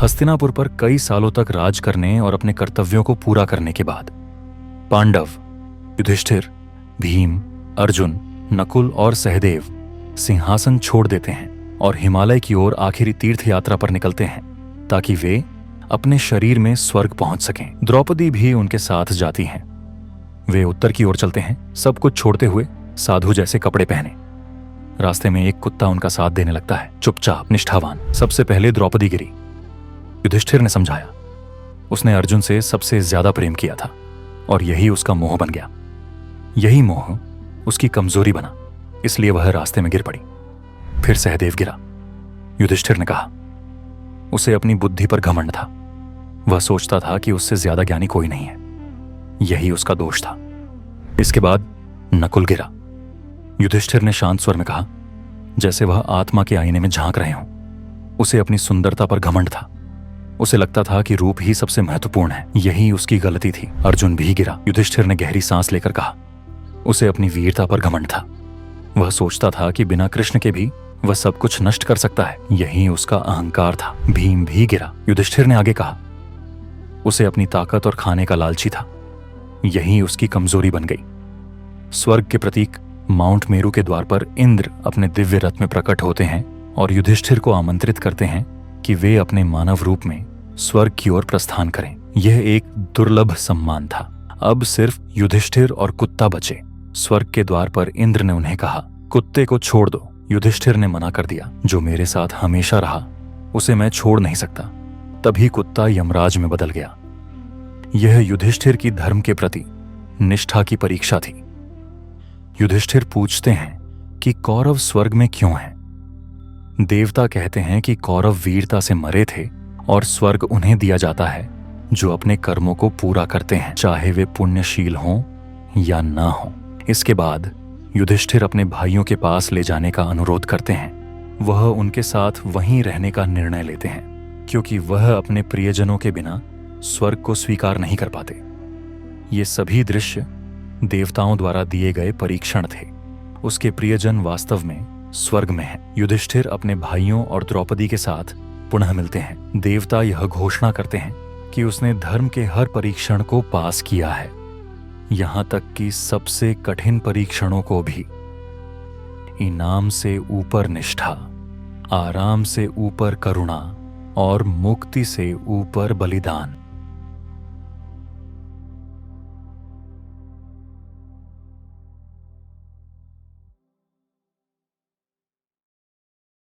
हस्तिनापुर पर कई सालों तक राज करने और अपने कर्तव्यों को पूरा करने के बाद पांडव युधिष्ठिर, भीम, अर्जुन, नकुल और सहदेव सिंहासन छोड़ देते हैं और हिमालय की ओर आखिरी तीर्थ यात्रा पर निकलते हैं ताकि वे अपने शरीर में स्वर्ग पहुंच सकें। द्रौपदी भी उनके साथ जाती हैं। वे उत्तर की ओर चलते हैं, सब कुछ छोड़ते हुए साधु जैसे कपड़े पहने। रास्ते में एक कुत्ता उनका साथ देने लगता है, चुपचाप, निष्ठावान। सबसे पहले द्रौपदी गिरी। युधिष्ठिर ने समझाया, उसने अर्जुन से सबसे ज्यादा प्रेम किया था और यही उसका मोह बन गया। यही मोह उसकी कमजोरी बना, इसलिए वह रास्ते में गिर पड़ी। फिर सहदेव गिरा। युधिष्ठिर ने कहा, उसे अपनी बुद्धि पर घमंड था। वह सोचता था कि उससे ज्यादा ज्ञानी कोई नहीं है। यही उसका दोष था। इसके बाद नकुल गिरा। युधिष्ठिर ने शांत स्वर में कहा, जैसे वह आत्मा के आईने में झांक रहे हों। उसे अपनी सुंदरता पर घमंड था। उसे लगता था कि रूप ही सबसे महत्वपूर्ण है। यही उसकी गलती थी। अर्जुन भी गिरा। युधिष्ठिर ने गहरी सांस लेकर कहा, उसे अपनी वीरता पर घमंड था। वह सोचता था कि बिना कृष्ण के भी वह सब कुछ नष्ट कर सकता है। यही उसका अहंकार था। भीम भी गिरा। युधिष्ठिर ने आगे कहा, उसे अपनी ताकत और खाने का लालची था। यही उसकी कमजोरी बन गई। स्वर्ग के प्रतीक माउंट मेरू के द्वार पर इंद्र अपने दिव्य रथ में प्रकट होते हैं और युधिष्ठिर को आमंत्रित करते हैं कि वे अपने मानव रूप में स्वर्ग की ओर प्रस्थान करें। यह एक दुर्लभ सम्मान था। अब सिर्फ युधिष्ठिर और कुत्ता बचे। स्वर्ग के द्वार पर इंद्र ने उन्हें कहा, कुत्ते को छोड़ दो। युधिष्ठिर ने मना कर दिया, जो मेरे साथ हमेशा रहा उसे मैं छोड़ नहीं सकता। तभी कुत्ता यमराज में बदल गया। यह युधिष्ठिर की धर्म के प्रति निष्ठा की परीक्षा थी। युधिष्ठिर पूछते हैं कि कौरव स्वर्ग में क्यों हैं? देवता कहते हैं कि कौरव वीरता से मरे थे और स्वर्ग उन्हें दिया जाता है जो अपने कर्मों को पूरा करते हैं, चाहे वे पुण्यशील हों या ना हों। इसके बाद युधिष्ठिर अपने भाइयों के पास ले जाने का अनुरोध करते हैं। वह उनके साथ वहीं रहने का निर्णय लेते हैं क्योंकि वह अपने प्रियजनों के बिना स्वर्ग को स्वीकार नहीं कर पाते। ये सभी दृश्य देवताओं द्वारा दिए गए परीक्षण थे। उसके प्रियजन वास्तव में स्वर्ग में हैं। युधिष्ठिर अपने भाइयों और द्रौपदी के साथ पुनः मिलते हैं। देवता यह घोषणा करते हैं कि उसने धर्म के हर परीक्षण को पास किया है, यहां तक कि सबसे कठिन परीक्षणों को भी। इनाम से ऊपर निष्ठा, आराम से ऊपर करुणा और मुक्ति से ऊपर बलिदान।